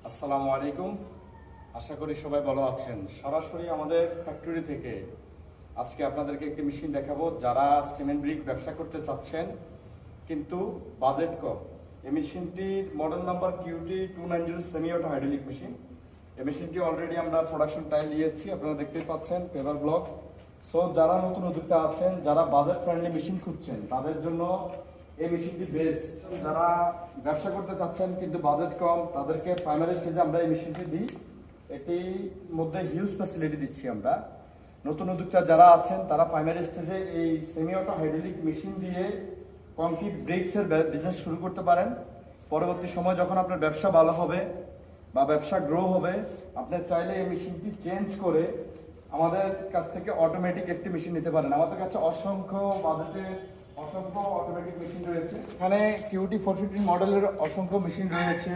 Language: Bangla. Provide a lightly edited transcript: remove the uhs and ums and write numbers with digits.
আসসালামু আলাইকুম। আশা করি সবাই ভালো আছেন। সরাসরি আমাদের ফ্যাক্টরি থেকে আজকে আপনাদেরকে একটি মেশিন দেখাবো। যারা সিমেন্ট ব্রিক ব্যবসা করতে চাচ্ছেন কিন্তু বাজেট কম, এই মেশিনটির model number QT290 semi auto hydraulic machine. এই মেশিনটি অলরেডি আমরা প্রোডাকশন টাইল দিয়েছি, আপনারা দেখতেই পাচ্ছেন পেপার ব্লক। সো যারা নতুন উদ্যোক্তা আছেন, যারা বাজেট ফ্রেন্ডলি মেশিন খুঁজছেন, তাদের জন্য এই মেশিনটি বেস্ট। যারা ব্যবসা করতে চাচ্ছেন কিন্তু বাজেট কম, তাদেরকে প্রাইমারি স্টেজে আমরা এই মেশিনটি দিই। এটির মধ্যে হিউজ ফ্যাসিলিটি দিচ্ছি আমরা। নতুন উদ্যোক্তা যারা আছেন তারা প্রাইমারি স্টেজে এই সেমি অটো হাইড্রোলিক মেশিন দিয়ে কংক্রিট ব্রিক্সের বিজনেস শুরু করতে পারেন। পরবর্তী সময় যখন আপনার ব্যবসা ভালো হবে বা ব্যবসা গ্রো হবে, আপনি চাইলে এই মেশিনটি চেঞ্জ করে আমাদের কাছ থেকে অটোমেটিক একটি মেশিন নিতে পারেন। আমাদের কাছে অসংখ্য বাজেটের অসংখ্য অটোমেটিক মেশিন রয়েছে। এখানে QT415 মডেলের অসংখ্য মেশিন রয়েছে।